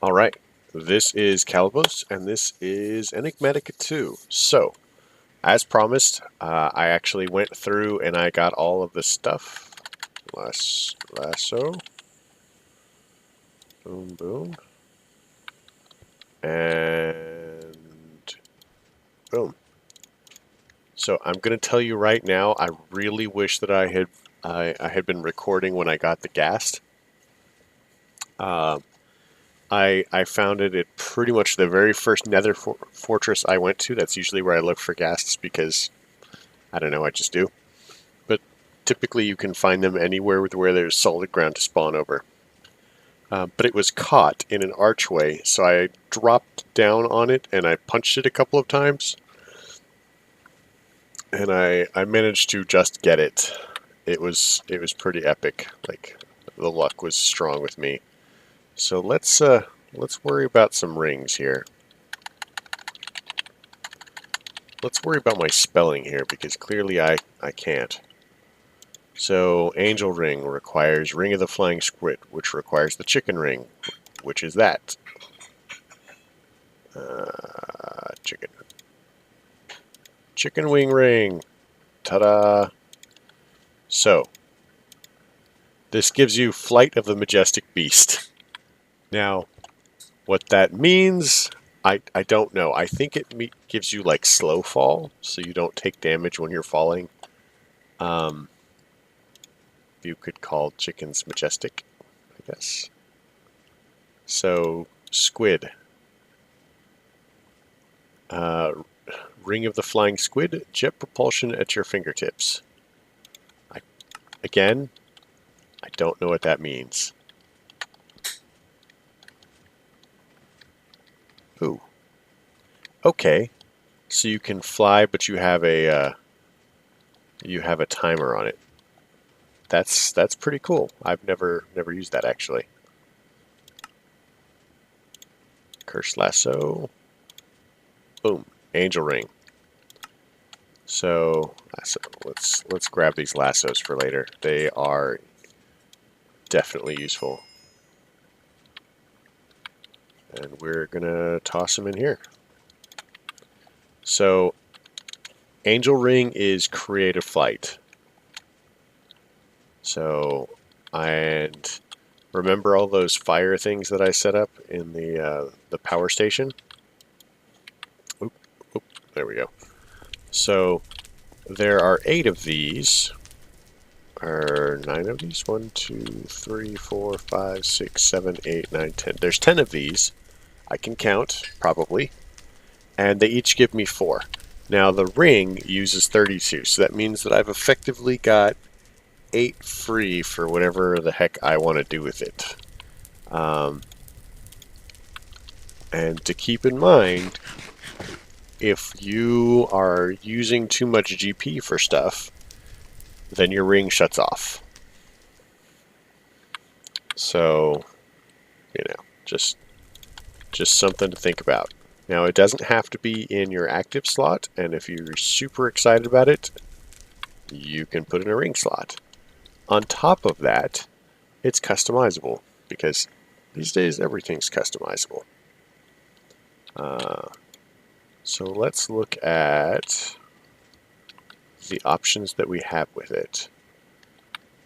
Alright, this is Calibos, and this is Enigmatica 2. So, as promised, I actually went through and I got all of the stuff. Lasso. Boom, boom. And boom. So I'm going to tell you right now, I really wish that I had been recording when I got the ghast. I found it at pretty much the very first nether fortress I went to. That's usually where I look for ghasts because, I don't know, I just do. But typically you can find them anywhere where there's solid ground to spawn over. But it was caught in an archway, so I dropped down on it and I punched it a couple of times. And I managed to just get it. It was pretty epic. Like, the luck was strong with me. So let's worry about some rings here. Let's worry about my spelling here because clearly I can't. So Angel Ring requires Ring of the Flying Squid, which requires the chicken ring, which is that. Chicken wing ring. Ta-da! So, this gives you Flight of the Majestic Beast. Now, what that means, I don't know. I think it gives you like slow fall, so you don't take damage when you're falling. You could call chickens majestic, I guess. So, squid. Ring of the Flying Squid, jet propulsion at your fingertips. Again, I don't know what that means. Ooh. Okay. So you can fly, but you have a timer on it. That's pretty cool. I've never used that actually. Curse lasso. Boom. Angel ring. So let's grab these lassos for later. They are definitely useful. And we're gonna toss them in here. So Angel ring is creative flight. So, and remember all those fire things that I set up in the power station? Oop, oop, there we go. So there are 8 of these, or 9 of these. 1, 2, 3, 4, 5, 6, 7, 8, 9, 10. There's 10 of these. I can count, probably. And they each give me 4. Now the ring uses 32, so that means that I've effectively got 8 free for whatever the heck I want to do with it. And to keep in mind, if you are using too much GP for stuff, then your ring shuts off. So, you know, just something to think about. Now, it doesn't have to be in your active slot, and if you're super excited about it, you can put in a ring slot. On top of that, it's customizable, because these days everything's customizable. So let's look at the options that we have with it.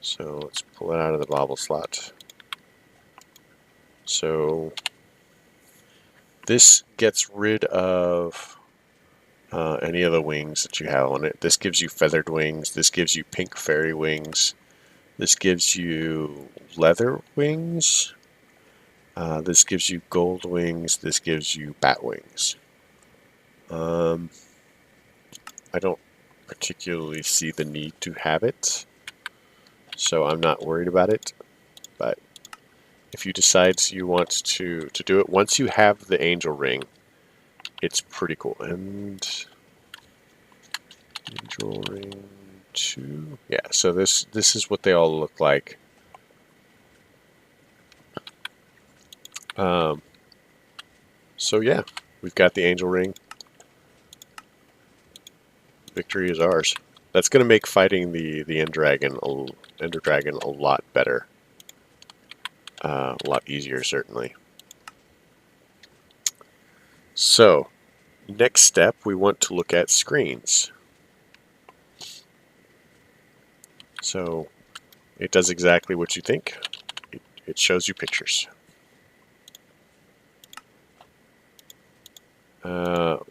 So let's pull it out of the bobble slot. So this gets rid of any of the wings that you have on it. This gives you feathered wings. This gives you pink fairy wings. This gives you leather wings. This gives you gold wings. This gives you bat wings. I don't particularly see the need to have it, so I'm not worried about it. But if you decide you want to do it, once you have the angel ring, it's pretty cool. And angel ring 2, yeah. So this is what they all look like. So yeah, we've got the angel ring. Victory is ours. That's going to make fighting the Ender Dragon a lot better. A lot easier, certainly. So, next step, we want to look at screens. So, it does exactly what you think. It shows you pictures.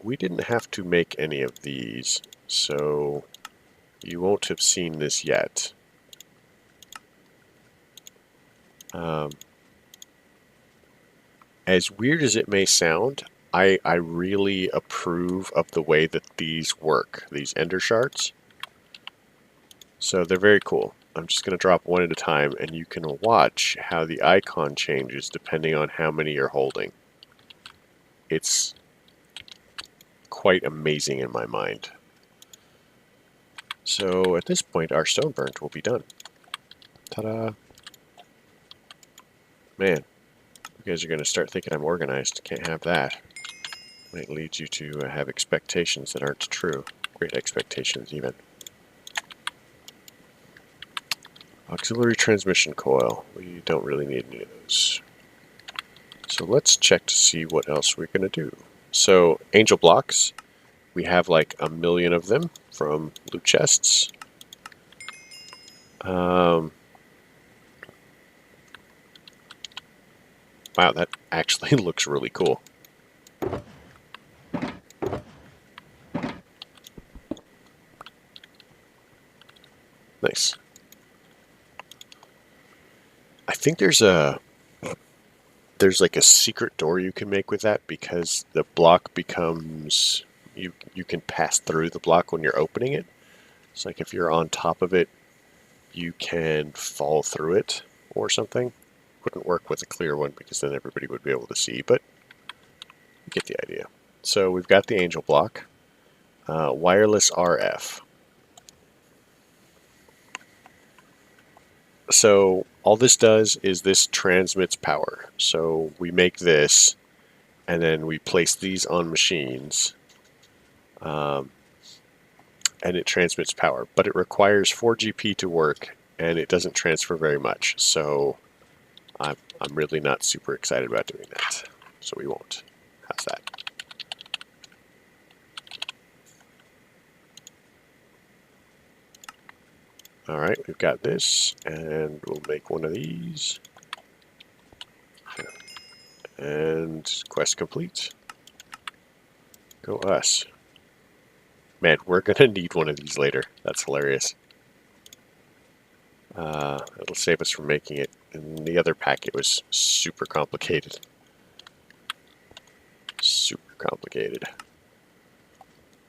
We didn't have to make any of these, so you won't have seen this yet. As weird as it may sound, I really approve of the way that these work, these ender shards. So they're very cool. I'm just going to drop one at a time, and you can watch how the icon changes depending on how many you're holding. It's quite amazing in my mind. So at this point, our stone burnt will be done. Ta-da! Man, you guys are going to start thinking I'm organized. Can't have that. Might lead you to have expectations that aren't true. Great expectations, even. Auxiliary transmission coil. We don't really need any of those. So let's check to see what else we're going to do. So, angel blocks. We have like 1 million of them from loot chests. Wow, that actually looks really cool. Nice. I think there's like a secret door you can make with that, because the block becomes, you can pass through the block when you're opening it. It's like if you're on top of it, you can fall through it or something. Wouldn't work with a clear one because then everybody would be able to see, but you get the idea. So we've got the angel block, wireless RF. So all this does is this transmits power. So we make this, and then we place these on machines, and it transmits power. But it requires 4 GP to work, and it doesn't transfer very much. So I'm really not super excited about doing that. So we won't. How's that? Alright, we've got this, and we'll make one of these. And quest complete. Go us. Man, we're gonna need one of these later. That's hilarious. It'll save us from making it. In the other pack, it was super complicated. Super complicated.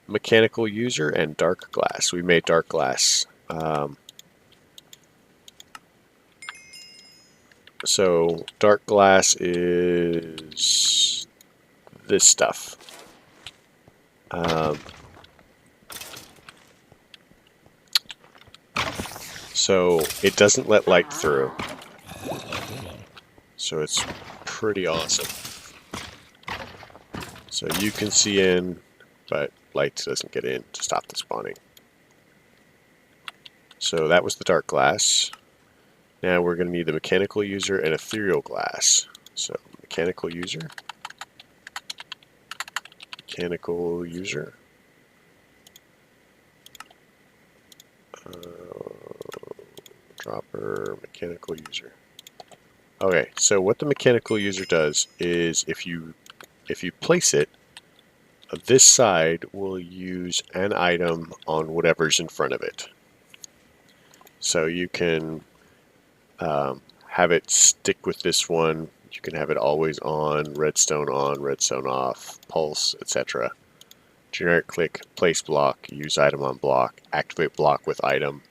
Mechanical user and dark glass. We made dark glass. So dark glass is this stuff. So it doesn't let light through. So it's pretty awesome. So you can see in, but light doesn't get in to stop the spawning. So that was the dark glass. Now we're going to need the mechanical user and ethereal glass. So mechanical user. Mechanical user. Dropper, mechanical user. Okay, so what the mechanical user does is if you place it, this side will use an item on whatever's in front of it. So you can have it stick with this one. You can have it always on, redstone off, pulse, etc. Generic click, place block, use item on block, activate block with item.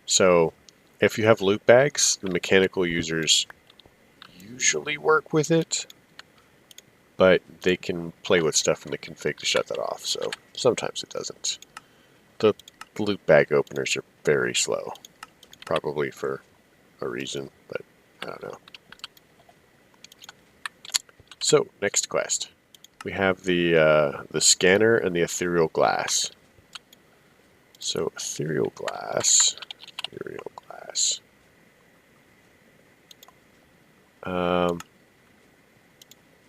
So if you have loot bags, the mechanical users usually work with it, but they can play with stuff in the config to shut that off, so sometimes it doesn't. The loot bag openers are very slow, probably for a reason, but I don't know. So, next quest. We have the scanner and the ethereal glass. So, ethereal glass.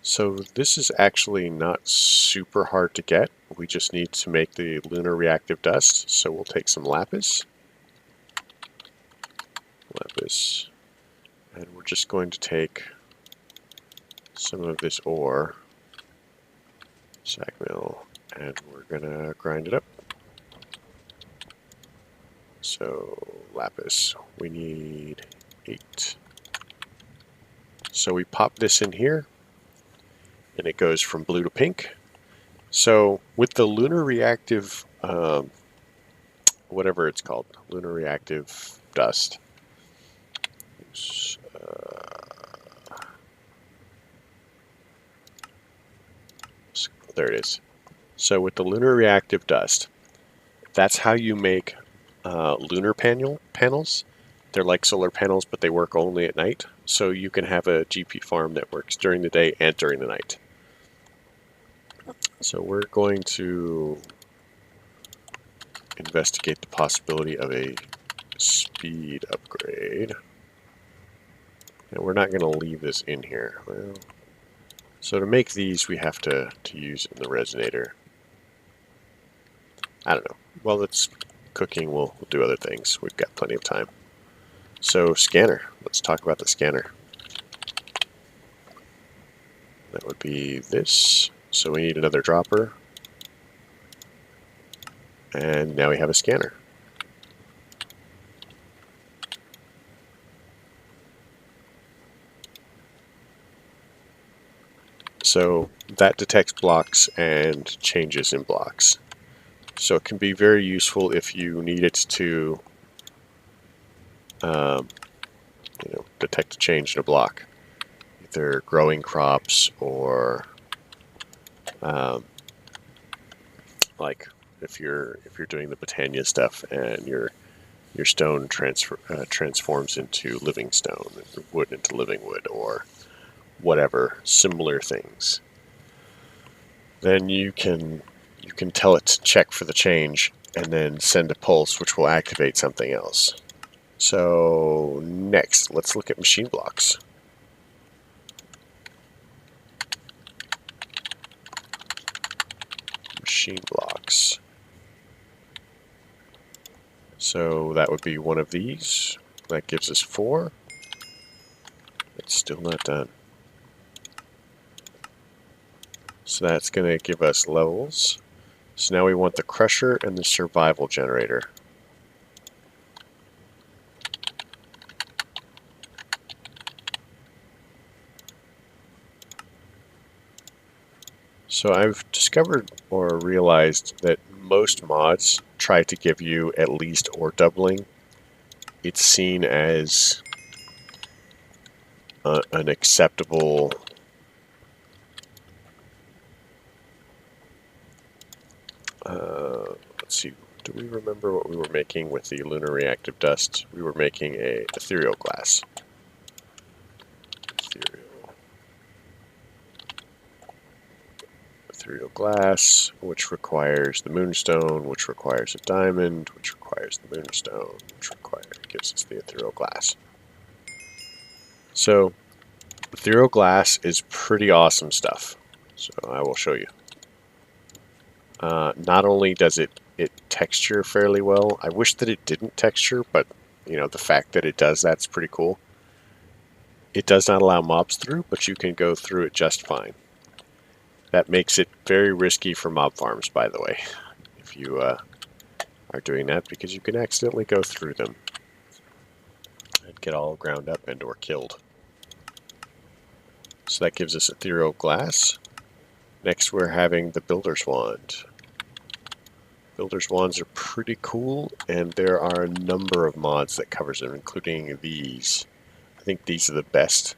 So this is actually not super hard to get. We just need to make the lunar reactive dust. So we'll take some lapis. And we're just going to take some of this ore, sack mill, and we're gonna grind it up. So lapis, we need 8. So we pop this in here, and it goes from blue to pink. So with the lunar reactive, whatever it's called, lunar reactive dust. There it is. So with the lunar reactive dust, that's how you make lunar panels. They're like solar panels, but they work only at night. So you can have a GP farm that works during the day and during the night. So we're going to investigate the possibility of a speed upgrade. And we're not going to leave this in here. Well, so to make these, we have to use it in the resonator. I don't know. While it's cooking, we'll do other things. We've got plenty of time. So scanner. Let's talk about the scanner. That would be this. So we need another dropper. And now we have a scanner. So that detects blocks and changes in blocks. So it can be very useful if you need it to detect a change in a block. Either growing crops or like if you're doing the Botania stuff and your stone transforms into living stone, wood into living wood, or whatever similar things, then you can tell it to check for the change and then send a pulse which will activate something else. So next, let's look at machine blocks. Machine blocks. So that would be one of these. That gives us 4. It's still not done. So that's going to give us levels. So now we want the crusher and the survival generator. So I've discovered or realized that most mods try to give you at least ore doubling. It's seen as an acceptable let's see, do we remember what we were making with the lunar reactive dust? We were making a ethereal glass. Ethereal glass, which requires the moonstone, which requires a diamond, which requires the moonstone, which gives us the ethereal glass. So, ethereal glass is pretty awesome stuff. So I will show you. Not only does it texture fairly well, I wish that it didn't texture, but the fact that it does, that's pretty cool. It does not allow mobs through, but you can go through it just fine. That makes it very risky for mob farms, by the way, if you are doing that, because you can accidentally go through them and get all ground up and or killed. So that gives us ethereal glass. Next we're having the builder's wand. Builder's wands are pretty cool, and there are a number of mods that covers them, including these. I think these are the best.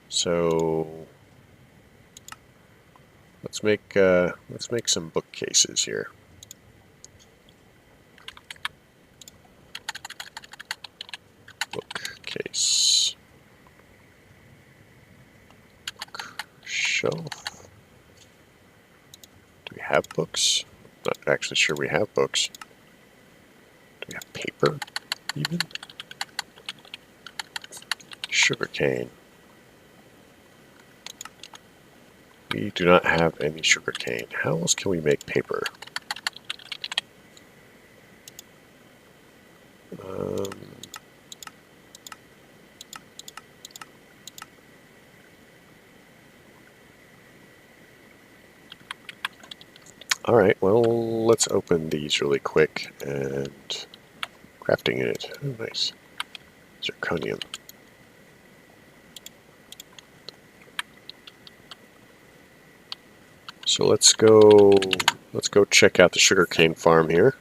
So let's make some bookcases here. Bookcase. Bookshelf. Do we have books? I'm not actually sure we have books. Do we have paper even? Sugarcane. We do not have any sugarcane. How else can we make paper? Alright, well, let's open these really quick and crafting unit. Oh, nice. Zirconium. So let's go check out the sugarcane farm here.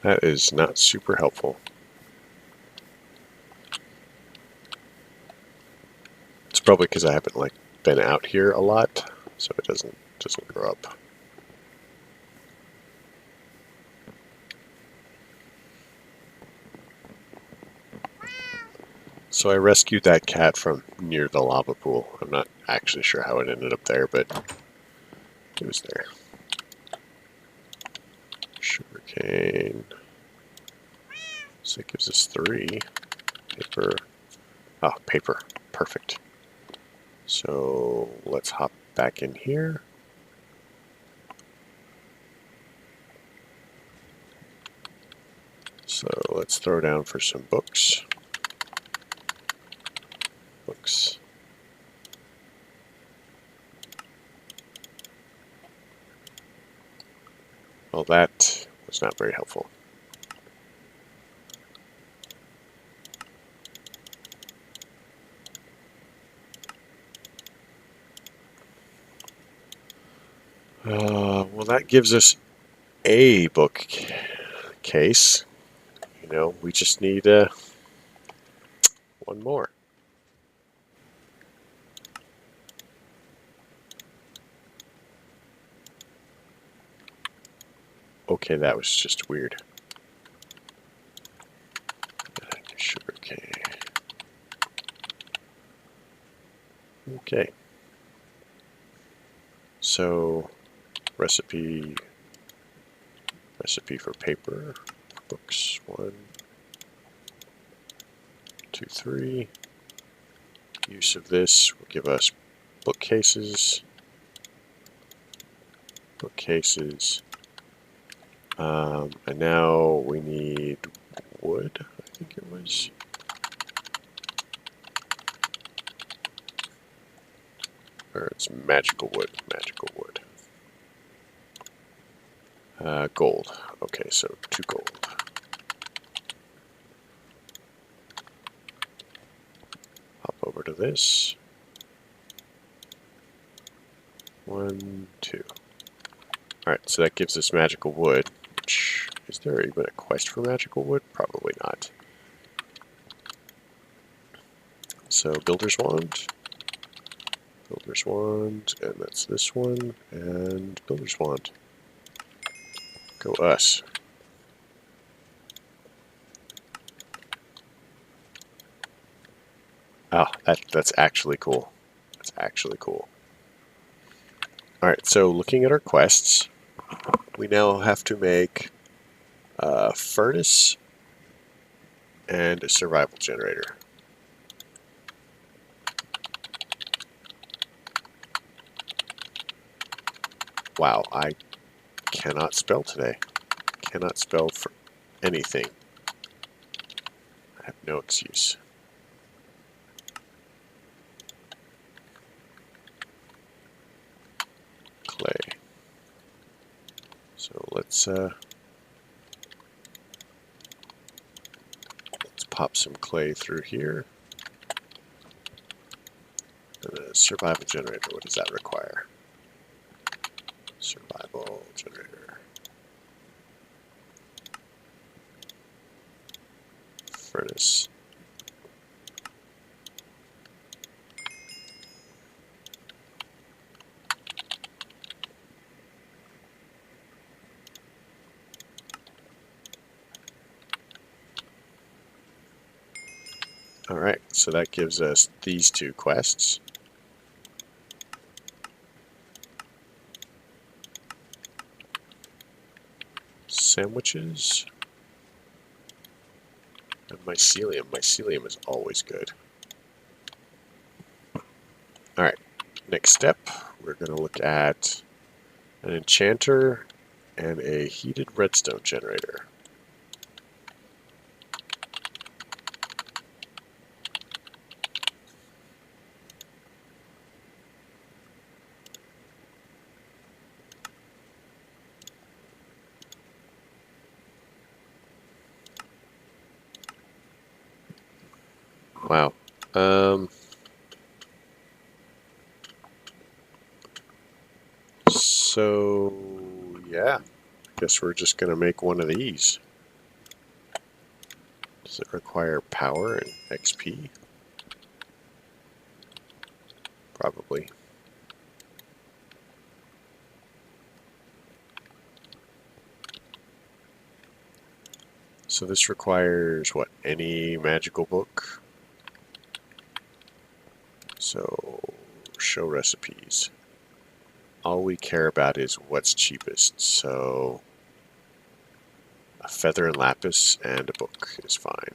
That is not super helpful. It's probably because I haven't been out here a lot, so it doesn't grow up. So I rescued that cat from near the lava pool. I'm not actually sure how it ended up there, but it was there. Sugarcane. So it gives us 3. Paper. Oh, paper. Perfect. So let's hop back in here. So let's throw down for some books. Books. Well, that was not very helpful. Well, that gives us a bookcase. You know, we just need one more. Okay, that was just weird. Sugarcane. Okay. So, recipe for paper. Books. 1, 2, 3. Use of this will give us bookcases. Bookcases. And now we need wood, I think it was. Or it's magical wood. Magical wood. Gold. Okay, so 2 gold. Hop over to this. 1, 2. Alright, so that gives us magical wood. Which, is there even a quest for magical wood? Probably not. So, builder's wand. Builder's wand, and that's this one, and builder's wand. Go us. Ah, that's actually cool. That's actually cool. Alright, so looking at our quests, we now have to make a furnace and a survival generator. Wow, I cannot spell today. Cannot spell for anything. I have no excuse. Clay. So let's pop some clay through here. And a survival generator, what does that require? Survival generator. Furnace. Alright, so that gives us these two quests. Sandwiches. And mycelium. Mycelium is always good. Alright, next step, we're going to look at an enchanter and a heated redstone generator. Wow. So, yeah. Guess we're just going to make one of these. Does it require power and XP? Probably. So this requires, what, any magical book? So, show recipes. All we care about is what's cheapest, so a feather and lapis and a book is fine.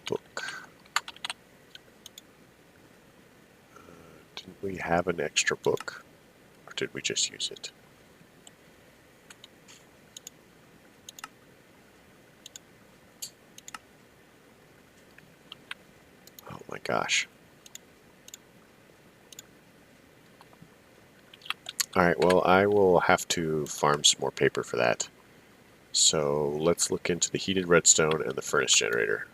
Book. Didn't we have an extra book? Or did we just use it? Oh my gosh. Alright, well, I will have to farm some more paper for that. So let's look into the heated redstone and the furnace generator.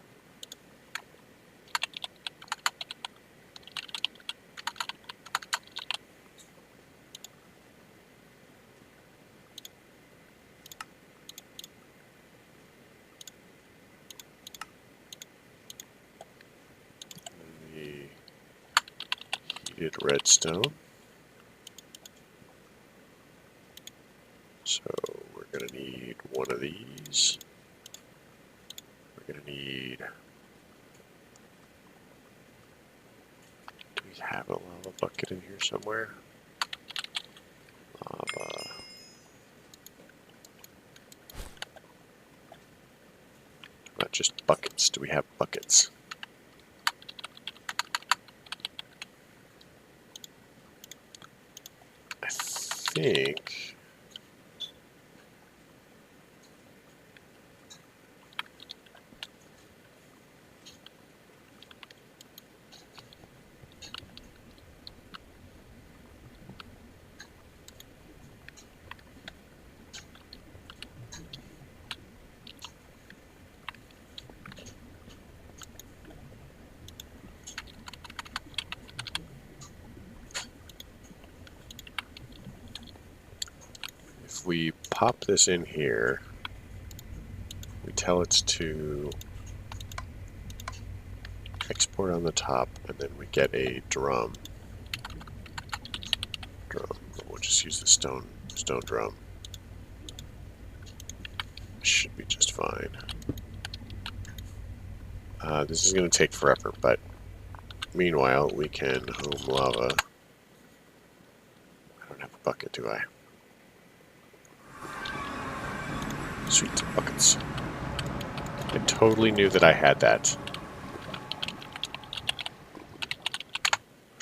The heated redstone. So we're going to need one of these. We're going to need... Do we have a lava bucket in here somewhere? Lava. Not just buckets. Do we have buckets? I think... if we pop this in here, we tell it to export on the top, and then we get a drum. We'll just use the stone drum. Should be just fine. This is going to take forever, but meanwhile we can home lava. I don't have a bucket, do I? Sweet, buckets. I totally knew that I had that.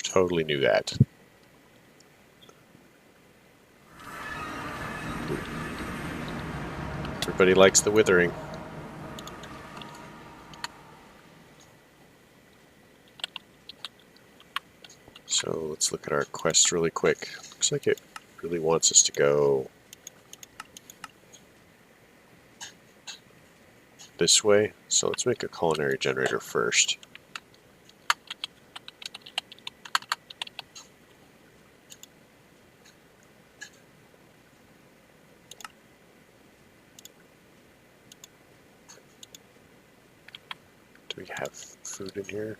Totally knew that. Everybody likes the withering. So let's look at our quest really quick. Looks like it really wants us to go this way. So let's make a culinary generator first. Do we have food in here?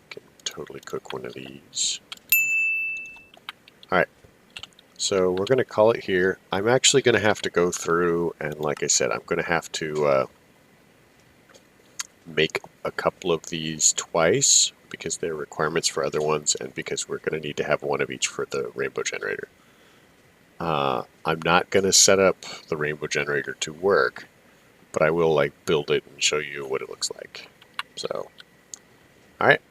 Can totally cook one of these. Alright, So we're going to call it here. I'm actually going to have to go through, and like I said, I'm going to have to make a couple of these twice because there are requirements for other ones and because we're going to need to have one of each for the rainbow generator. I'm not going to set up the rainbow generator to work, but I will like build it and show you what it looks like. So, all right.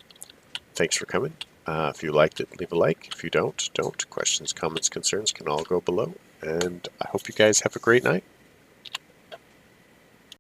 Thanks for coming. If you liked it, leave a like. If you don't. Questions, comments, concerns can all go below. And I hope you guys have a great night.